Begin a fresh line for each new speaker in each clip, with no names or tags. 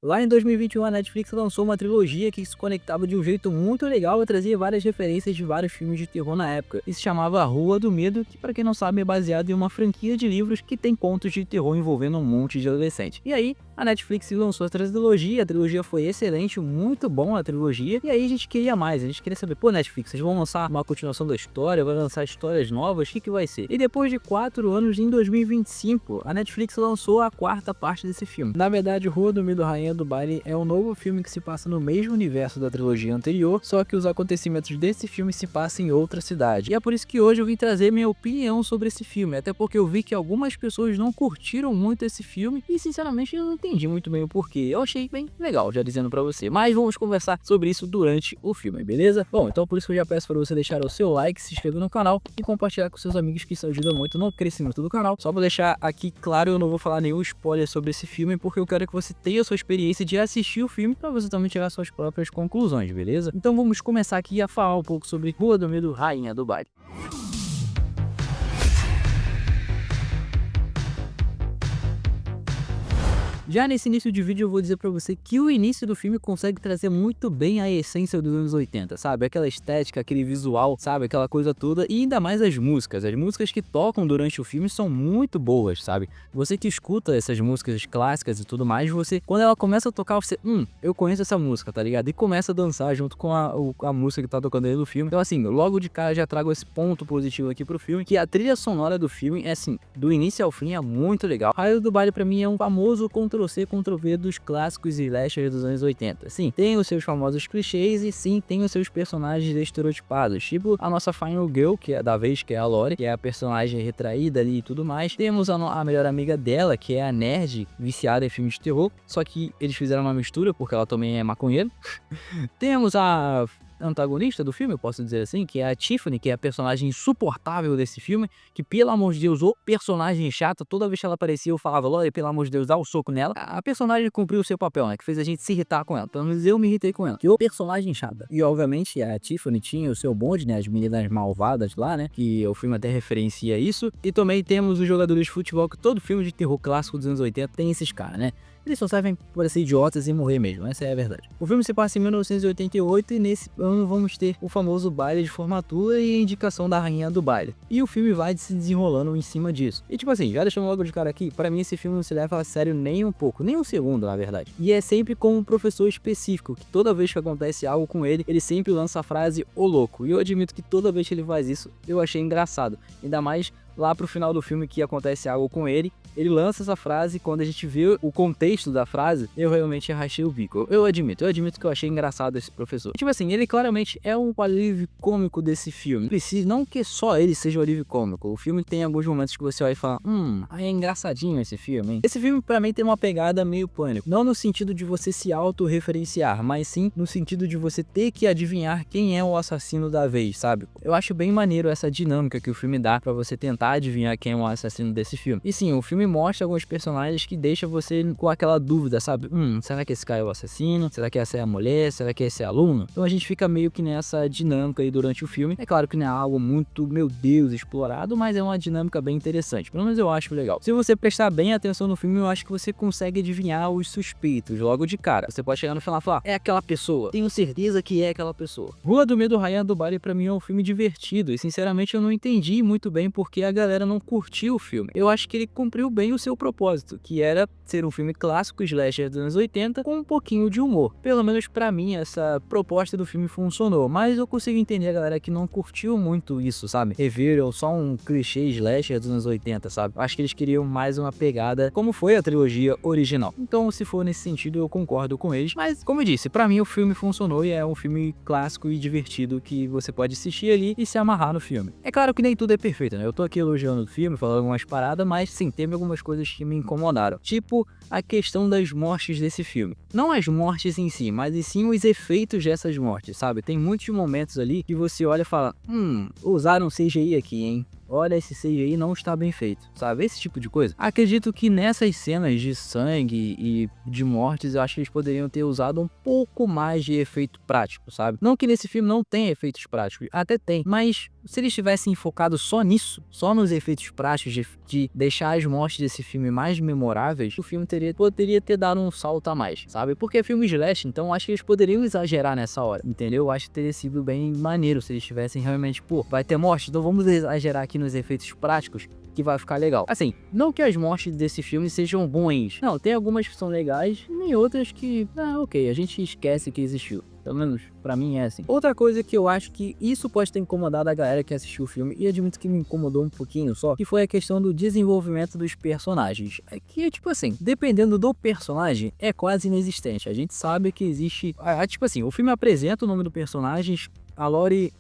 Lá em 2021 a Netflix lançou uma trilogia que se conectava de um jeito muito legal e trazia várias referências de vários filmes de terror na época. E se chamava Rua do Medo, que para quem não sabe é baseado em uma franquia de livros que tem contos de terror envolvendo um monte de adolescente. E aí a Netflix lançou a trilogia foi excelente, muito bom a trilogia, e aí a gente queria mais, a gente queria saber, pô Netflix, vocês vão lançar uma continuação da história, vai lançar histórias novas, o que vai ser? E depois de 4 anos, em 2025, a Netflix lançou a quarta parte desse filme. Na verdade, Rua do Medo, Rainha do Baile é um novo filme que se passa no mesmo universo da trilogia anterior, só que os acontecimentos desse filme se passam em outra cidade. E é por isso que hoje eu vim trazer minha opinião sobre esse filme, até porque eu vi que algumas pessoas não curtiram muito esse filme e sinceramente eu não entendi muito bem o porquê. Eu achei bem legal, já dizendo pra você, mas vamos conversar sobre isso durante o filme, beleza? Bom, então por isso que eu já peço pra você deixar o seu like, se inscrever no canal e compartilhar com seus amigos, que isso ajuda muito no crescimento do canal. Só pra deixar aqui claro, eu não vou falar nenhum spoiler sobre esse filme, porque eu quero que você tenha a sua experiência de assistir o filme pra você também tirar suas próprias conclusões, beleza? Então vamos começar aqui a falar um pouco sobre Rua do Medo, Rainha do Baile. Já nesse início de vídeo eu vou dizer pra você que o início do filme consegue trazer muito bem a essência dos anos 80, sabe? Aquela estética, aquele visual, sabe? Aquela coisa toda, e ainda mais as músicas que tocam durante o filme são muito boas, sabe? Você que escuta essas músicas clássicas e tudo mais, você, quando ela começa a tocar, você, eu conheço essa música, tá ligado? E começa a dançar junto com a música que tá tocando aí no filme. Então assim, logo de cara já trago esse ponto positivo aqui pro filme, que a trilha sonora do filme é assim, do início ao fim é muito legal. Rainha do Baile pra mim é um famoso Ctrl-C, Ctrl-V dos clássicos slashers dos anos 80. Sim, tem os seus famosos clichês e sim, tem os seus personagens estereotipados, tipo a nossa Final Girl, que é da vez, que é a Lori, que é a personagem retraída ali e tudo mais. Temos a melhor amiga dela, que é a nerd viciada em filmes de terror, só que eles fizeram uma mistura porque ela também é maconheira. Temos a antagonista do filme, eu posso dizer assim, que é a Tiffany, que é a personagem insuportável desse filme, que pelo amor de Deus, ô personagem chata, toda vez que ela aparecia eu falava, Lori, pelo amor de Deus, dá o soco nela. A personagem cumpriu o seu papel, né, que fez a gente se irritar com ela, pelo menos eu me irritei com ela, que ô personagem chata. E obviamente a Tiffany tinha o seu bonde, né, as meninas malvadas lá, né, que o filme até referencia isso, e também temos os jogadores de futebol, que todo filme de terror clássico dos anos 80 tem esses caras, né. Eles só servem para ser idiotas e morrer mesmo, essa é a verdade. O filme se passa em 1988 e nesse ano vamos ter o famoso baile de formatura e a indicação da rainha do baile. E o filme vai se desenrolando em cima disso. E tipo assim, já deixando logo de cara aqui, para mim esse filme não se leva a sério nem um pouco, nem um segundo na verdade. E é sempre com um professor específico, que toda vez que acontece algo com ele, ele sempre lança a frase "ô louco". E eu admito que toda vez que ele faz isso, eu achei engraçado. Ainda mais lá pro final do filme que acontece algo com ele, ele lança essa frase, quando a gente vê o contexto da frase, eu realmente rachei o bico. Eu admito que eu achei engraçado esse professor. Tipo assim, ele claramente é um alívio cômico desse filme. Precisa, não que só ele seja um alívio cômico. O filme tem alguns momentos que você vai falar, é engraçadinho esse filme, hein? Esse filme pra mim tem uma pegada meio Pânico. Não no sentido de você se autorreferenciar, mas sim no sentido de você ter que adivinhar quem é o assassino da vez, sabe? Eu acho bem maneiro essa dinâmica que o filme dá pra você tentar adivinhar quem é o assassino desse filme. E sim, o filme mostra alguns personagens que deixa você com aquela dúvida, sabe? Será que esse cara é o assassino? Será que essa é a mulher? Será que esse é aluno? Então a gente fica meio que nessa dinâmica aí durante o filme. É claro que não é algo muito, meu Deus, explorado, mas é uma dinâmica bem interessante. Pelo menos eu acho legal. Se você prestar bem atenção no filme, eu acho que você consegue adivinhar os suspeitos logo de cara. Você pode chegar no final e falar, é aquela pessoa. Tenho certeza que é aquela pessoa. Rua do Medo, Rainha do Baile pra mim é um filme divertido e sinceramente eu não entendi muito bem porque a galera não curtiu o filme. Eu acho que ele cumpriu bem o seu propósito, que era ser um filme clássico slasher dos anos 80 com um pouquinho de humor. Pelo menos pra mim essa proposta do filme funcionou, mas eu consigo entender a galera que não curtiu muito isso, sabe? Reviram só um clichê slasher dos anos 80, sabe? Acho que eles queriam mais uma pegada como foi a trilogia original. Então, se for nesse sentido, eu concordo com eles, mas como eu disse, pra mim o filme funcionou e é um filme clássico e divertido que você pode assistir ali e se amarrar no filme. É claro que nem tudo é perfeito, né? Eu tô aqui elogiando o filme, falando algumas paradas, mas sim, teve algumas coisas que me incomodaram. Tipo, a questão das mortes desse filme. Não as mortes em si, mas e sim os efeitos dessas mortes, sabe? Tem muitos momentos ali que você olha e fala, usaram CGI aqui, hein? olha, esse CGI não está bem feito, sabe? Esse tipo de coisa. Acredito que nessas cenas de sangue e de mortes, eu acho que eles poderiam ter usado um pouco mais de efeito prático, sabe? Não que nesse filme não tenha efeitos práticos, até tem, mas se eles tivessem focado só nisso, só nos efeitos práticos de deixar as mortes desse filme mais memoráveis, o filme poderia ter dado um salto a mais, sabe? Porque é filme slash, então acho que eles poderiam exagerar nessa hora, entendeu? Eu acho que teria sido bem maneiro se eles tivessem realmente, pô, vai ter morte, então vamos exagerar aqui nos efeitos práticos, que vai ficar legal. Assim, não que as mortes desse filme sejam ruins. Não, tem algumas que são legais e outras que, ok, a gente esquece que existiu. Pelo menos pra mim é assim. Outra coisa que eu acho que isso pode ter incomodado a galera que assistiu o filme, e admito que me incomodou um pouquinho só, que foi a questão do desenvolvimento dos personagens. É que, tipo assim, dependendo do personagem, é quase inexistente. A gente sabe que existe... tipo assim, o filme apresenta o nome do personagem, a Lori...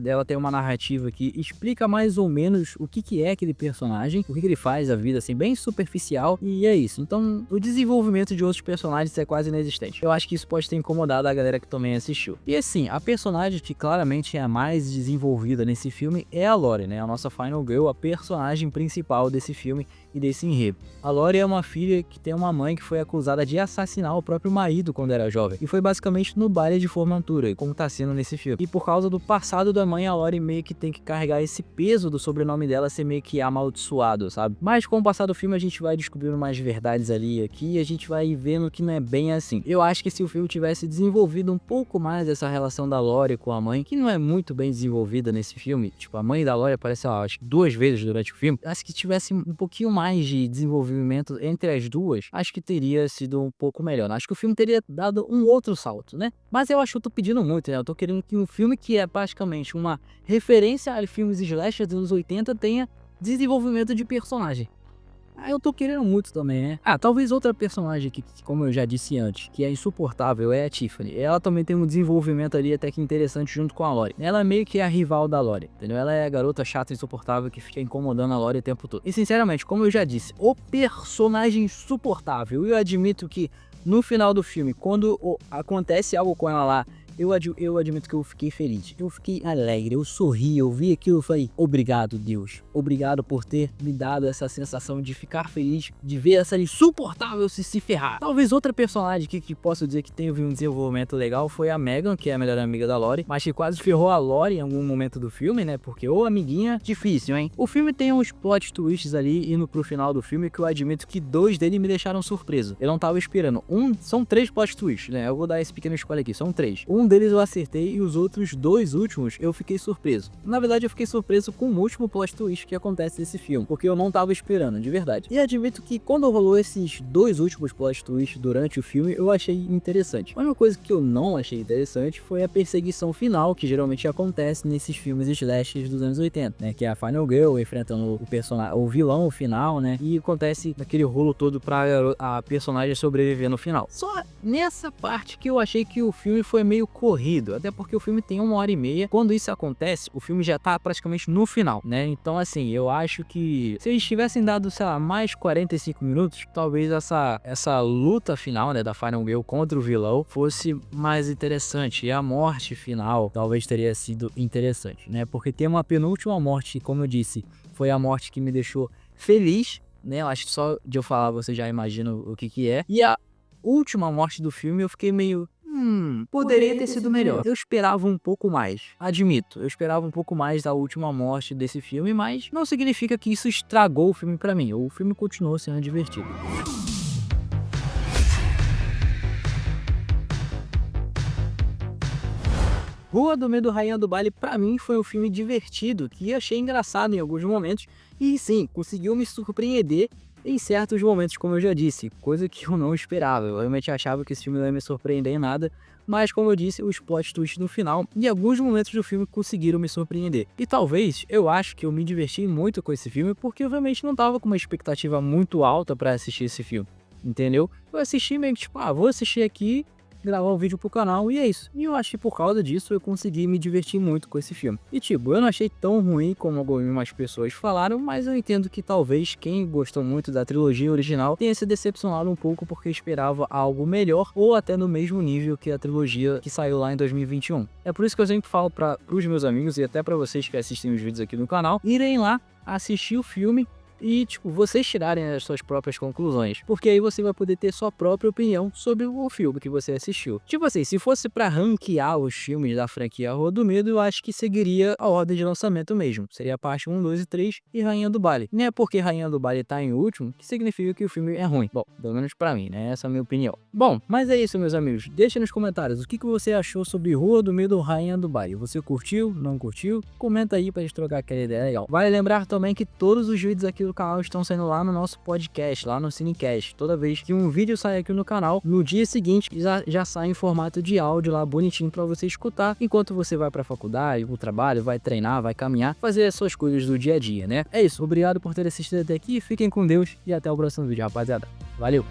ela tem uma narrativa que explica mais ou menos o que é aquele personagem, o que ele faz, a vida assim, bem superficial, e é isso. Então, o desenvolvimento de outros personagens é quase inexistente. Eu acho que isso pode ter incomodado a galera que também assistiu. E assim, a personagem que claramente é a mais desenvolvida nesse filme é a Lori, né? A nossa Final Girl, a personagem principal desse filme e desse enredo. A Lori é uma filha que tem uma mãe que foi acusada de assassinar o próprio marido quando era jovem, e foi basicamente no baile de formatura, como tá sendo nesse filme. E por causa do passado da mãe, a Lori meio que tem que carregar esse peso do sobrenome dela ser meio que amaldiçoado, sabe? Mas com o passar do filme a gente vai descobrindo mais verdades ali e aqui, e a gente vai vendo que não é bem assim. Eu acho que se o filme tivesse desenvolvido um pouco mais essa relação da Lori com a mãe, que não é muito bem desenvolvida nesse filme, tipo, a mãe da Lori aparece, acho que 2 vezes durante o filme, acho que tivesse um pouquinho mais de desenvolvimento entre as duas, acho que teria sido um pouco melhor. Acho que o filme teria dado um outro salto, né? Mas eu acho que eu tô pedindo muito, né? Eu tô querendo que um filme que é praticamente uma referência a filmes slasher dos anos 80 tenha desenvolvimento de personagem. Eu tô querendo muito também, né? Talvez outra personagem que, como eu já disse antes, que é insuportável, é a Tiffany. Ela também tem um desenvolvimento ali até que interessante junto com a Lori. Ela meio que é a rival da Lori, entendeu? Ela é a garota chata e insuportável que fica incomodando a Lori o tempo todo. E sinceramente, como eu já disse, o personagem insuportável, eu admito que no final do filme, quando acontece algo com ela lá, eu admito que eu fiquei feliz, eu fiquei alegre, eu sorri, eu vi aquilo e falei, obrigado Deus, obrigado por ter me dado essa sensação de ficar feliz, de ver essa insuportável se ferrar. Talvez outra personagem que posso dizer que teve um desenvolvimento legal foi a Megan, que é a melhor amiga da Lori, mas que quase ferrou a Lori em algum momento do filme, né, porque ô amiguinha, difícil, hein. O filme tem uns plot twists ali indo pro final do filme que eu admito que 2 deles me deixaram surpreso, eu não tava esperando. São 3 plot twists, né, eu vou dar esse pequeno spoiler aqui, são 3. Um deles eu acertei e os outros 2 últimos eu fiquei surpreso. Na verdade eu fiquei surpreso com o último plot twist que acontece nesse filme, porque eu não tava esperando, de verdade. E admito que quando rolou esses 2 últimos plot twists durante o filme, eu achei interessante. Mas uma coisa que eu não achei interessante foi a perseguição final, que geralmente acontece nesses filmes slashers dos anos 80, né? Que é a Final Girl enfrentando o vilão final, né? E acontece aquele rolo todo pra a personagem sobreviver no final. Só nessa parte que eu achei que o filme foi meio corrido, até porque o filme tem 1h30. Quando isso acontece, o filme já tá praticamente no final, né? Então assim, eu acho que se eles tivessem dado, sei lá, mais 45 minutos, talvez essa luta final, né, da Final Girl contra o vilão fosse mais interessante, e a morte final talvez teria sido interessante, né? Porque tem uma penúltima morte, como eu disse, foi a morte que me deixou feliz, né? Eu acho que só de eu falar você já imagina o que é. E a última morte do filme eu fiquei meio poderia ter sido melhor. Eu esperava um pouco mais, admito. Eu esperava um pouco mais da última morte desse filme, mas não significa que isso estragou o filme pra mim. O filme continuou sendo divertido. Rua do Medo, Rainha do Baile, pra mim foi um filme divertido, que achei engraçado em alguns momentos, e sim, conseguiu me surpreender em certos momentos, como eu já disse, coisa que eu não esperava. Eu realmente achava que esse filme não ia me surpreender em nada, mas como eu disse, os plot twists no final e alguns momentos do filme conseguiram me surpreender. E talvez, eu acho que eu me diverti muito com esse filme, porque eu realmente não tava com uma expectativa muito alta pra assistir esse filme, entendeu? Eu assisti meio que tipo, vou assistir aqui, gravar um vídeo pro canal e é isso. E eu acho que por causa disso eu consegui me divertir muito com esse filme. E tipo, eu não achei tão ruim como algumas pessoas falaram, mas eu entendo que talvez quem gostou muito da trilogia original tenha se decepcionado um pouco porque esperava algo melhor ou até no mesmo nível que a trilogia que saiu lá em 2021. É por isso que eu sempre falo para os meus amigos e até para vocês que assistem os vídeos aqui no canal, irem lá assistir o filme e, tipo, vocês tirarem as suas próprias conclusões, porque aí você vai poder ter sua própria opinião sobre o filme que você assistiu. Tipo assim, se fosse pra ranquear os filmes da franquia Rua do Medo, eu acho que seguiria a ordem de lançamento mesmo. Seria a parte 1, 2 e 3 e Rainha do Baile. Não é porque Rainha do Baile tá em último que significa que o filme é ruim. Bom, pelo menos pra mim, né? Essa é a minha opinião. Bom, mas é isso, meus amigos. Deixa nos comentários o que você achou sobre Rua do Medo ou Rainha do Baile. Você curtiu? Não curtiu? Comenta aí pra gente trocar aquela ideia legal. Vale lembrar também que todos os vídeos aqui do canal estão saindo lá no nosso podcast, lá no Cinecast. Toda vez que um vídeo sai aqui no canal, no dia seguinte já sai em formato de áudio lá bonitinho para você escutar enquanto você vai para a faculdade, pro trabalho, vai treinar, vai caminhar, fazer as suas coisas do dia a dia, né? É isso, obrigado por ter assistido até aqui, fiquem com Deus e até o próximo vídeo, rapaziada. Valeu!